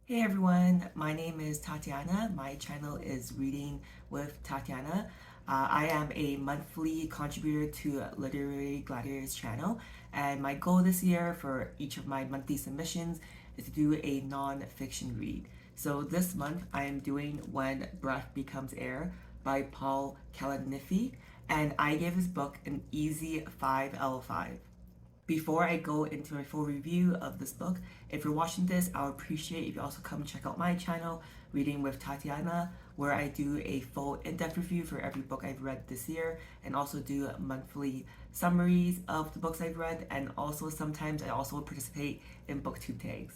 Hey everyone, my name is Tatiana. My channel is Reading with Tatiana. I am a monthly contributor to Literary Gladiators channel, and my goal this year for each of my monthly submissions is to do a non-fiction read. So this month I am doing When Breath Becomes Air by Paul Kalanithi, and I gave this book an easy 5 out of 5. Before I go into my full review of this book, if you're watching this, I would appreciate if you also come check out my channel, Reading with Tatiana, where I do a full in-depth review for every book I've read this year, and also do monthly summaries of the books I've read, and also sometimes I also participate in booktube tags.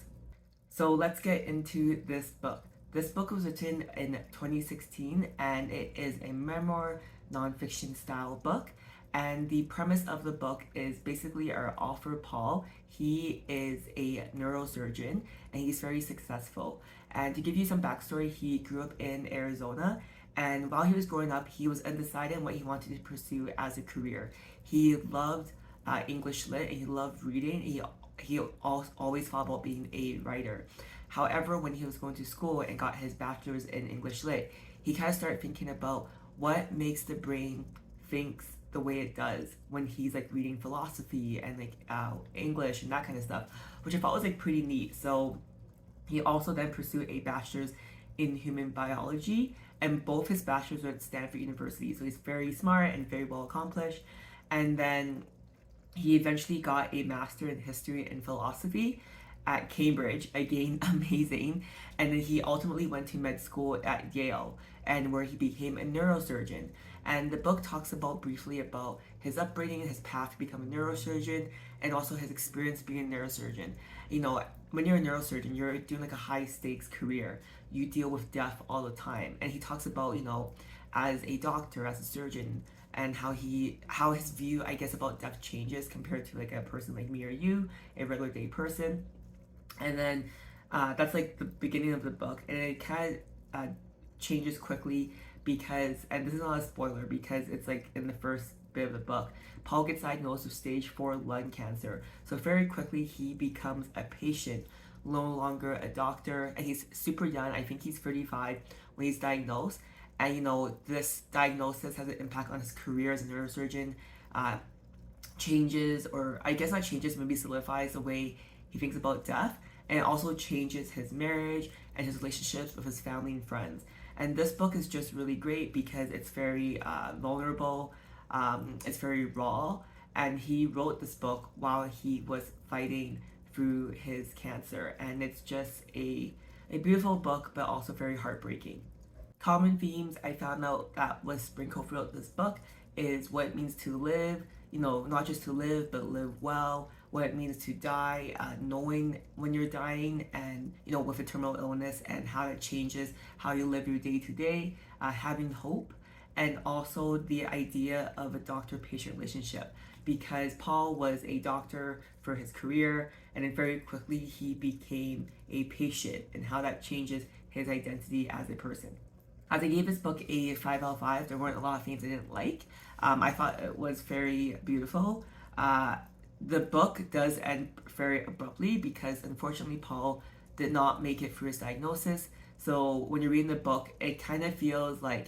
So let's get into this book. This book was written in 2016 and it is a memoir nonfiction style book. And the premise of the book is basically our author Paul. He is a neurosurgeon and he's very successful. And to give you some backstory, he grew up in Arizona. And while he was growing up, he was undecided on what he wanted to pursue as a career. He loved English lit and he loved reading. He always thought about being a writer. However, when he was going to school and got his bachelor's in English lit, he kind of started thinking about what makes the brain thinks the way it does when he's like reading philosophy and like English and that kind of stuff, which I thought was like pretty neat. So he also then pursued a bachelor's in human biology, and both his bachelor's were at Stanford University. So he's very smart and very well accomplished. And then he eventually got a master in history and philosophy at Cambridge, again amazing. And then he ultimately went to med school at Yale, and where he became a neurosurgeon. And the book talks about briefly about his upbringing, his path to become a neurosurgeon, and also his experience being a neurosurgeon. You know, when you're a neurosurgeon, you're doing like a high stakes career. You deal with death all the time. And he talks about, as a doctor, as a surgeon, and how his view, I guess, about death changes compared to like a person like me or you, a regular day person. And then that's like the beginning of the book, and it kind of changes quickly because, and this is not a spoiler because it's like in the first bit of the book, Paul gets diagnosed with stage 4 lung cancer. So very quickly he becomes a patient, no longer a doctor, and he's super young. I think he's 35 when he's diagnosed. And this diagnosis has an impact on his career as a neurosurgeon, changes, or I guess not changes, maybe solidifies the way he thinks about death, and it also changes his marriage and his relationships with his family and friends. And this book is just really great because it's very vulnerable, it's very raw, and he wrote this book while he was fighting through his cancer, and it's just a beautiful book, but also very heartbreaking. Common themes I found out that was sprinkled throughout this book is what it means to live, not just to live, but live well, what it means to die, knowing when you're dying, and, with a terminal illness, and how it changes how you live your day to day, having hope, and also the idea of a doctor-patient relationship. Because Paul was a doctor for his career, and then very quickly he became a patient, and how that changes his identity as a person. As I gave this book a 5 out of 5, there weren't a lot of things I didn't like. I thought it was very beautiful. The book does end very abruptly because unfortunately Paul did not make it through his diagnosis. So when you're reading the book, it kind of feels like,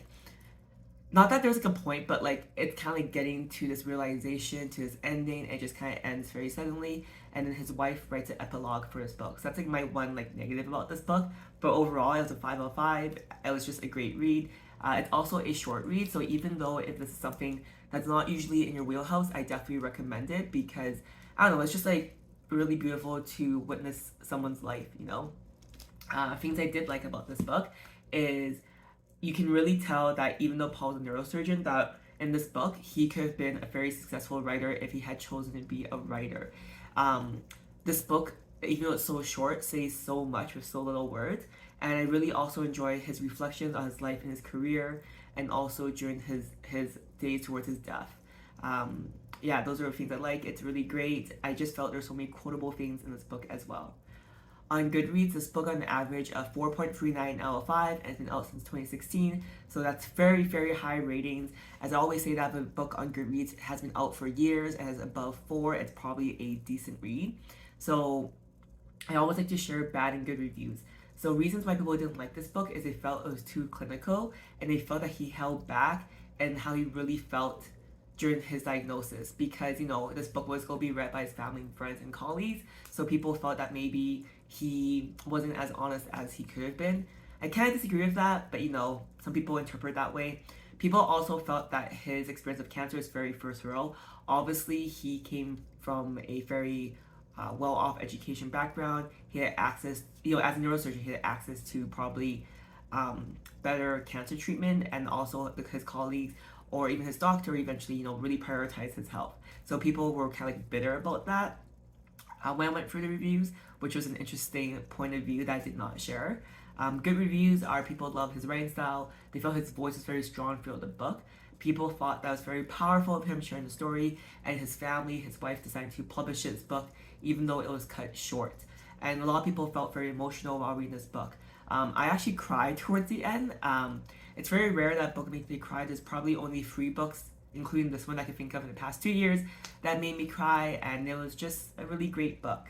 not that there's like a point, but like it's kind of like getting to this realization, to this ending, and it just kind of ends very suddenly. And then his wife writes an epilogue for his book. So that's like my one like negative about this book. But overall, it was a 5 out of 5. It was just a great read. It's also a short read, so even though if this is something that's not usually in your wheelhouse, I definitely recommend it because, I don't know, it's just like really beautiful to witness someone's life, Things I did like about this book is you can really tell that even though Paul's a neurosurgeon, that in this book, he could have been a very successful writer if he had chosen to be a writer. This book, even though it's so short, says so much with so little words. And I really also enjoy his reflections on his life and his career, and also during his days towards his death. Yeah, those are the things I like. It's really great. I just felt there's so many quotable things in this book as well. On Goodreads, this book on average of 4.39 out of 5 and has been out since 2016. So that's very, very high ratings. As I always say, that if a book on Goodreads has been out for years and is above 4, it's probably a decent read. So I always like to share bad and good reviews. So reasons why people didn't like this book is they felt it was too clinical, and they felt that he held back and how he really felt during his diagnosis, because this book was going to be read by his family and friends and colleagues, so people felt that maybe he wasn't as honest as he could have been. I kind of disagree with that, but some people interpret that way. People also felt that his experience of cancer is very visceral. Obviously, he came from a very well-off education background. He had access, as a neurosurgeon, he had access to probably better cancer treatment, and also his colleagues or even his doctor eventually, really prioritized his health. So people were kind of like bitter about that. When I went through the reviews, which was an interesting point of view that I did not share. Good reviews are people love his writing style. They felt his voice was very strong throughout the book. People thought that was very powerful of him sharing the story, and his family, his wife, decided to publish his book even though it was cut short. And a lot of people felt very emotional while reading this book. I actually cried towards the end. It's very rare that a book makes me cry. There's probably only 3 books, including this one I can think of in the past 2 years, that made me cry, and it was just a really great book.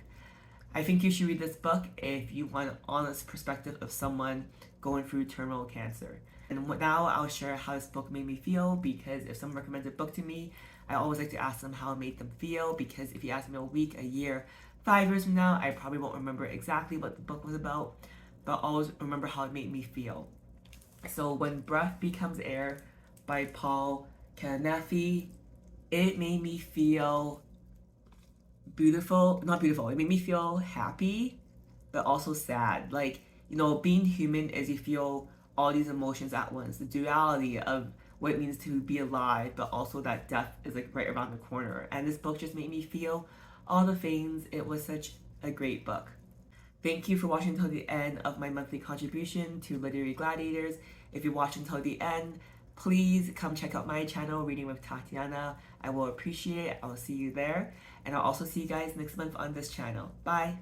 I think you should read this book if you want an honest perspective of someone going through terminal cancer. And now I'll share how this book made me feel, because if someone recommends a book to me, I always like to ask them how it made them feel, because if you ask me a week, a year, 5 years from now, I probably won't remember exactly what the book was about, but I'll always remember how it made me feel. So When Breath Becomes Air by Paul Kalanithi, it made me feel not beautiful, it made me feel happy, but also sad. Like, being human is you feel all these emotions at once, the duality of what it means to be alive, but also that death is like right around the corner. And this book just made me feel all the things. It was such a great book. Thank you for watching until the end of my monthly contribution to Literary Gladiators. If you watch until the end, please come check out my channel, Reading with Tatiana. I will appreciate it. I will see you there. And I'll also see you guys next month on this channel. Bye!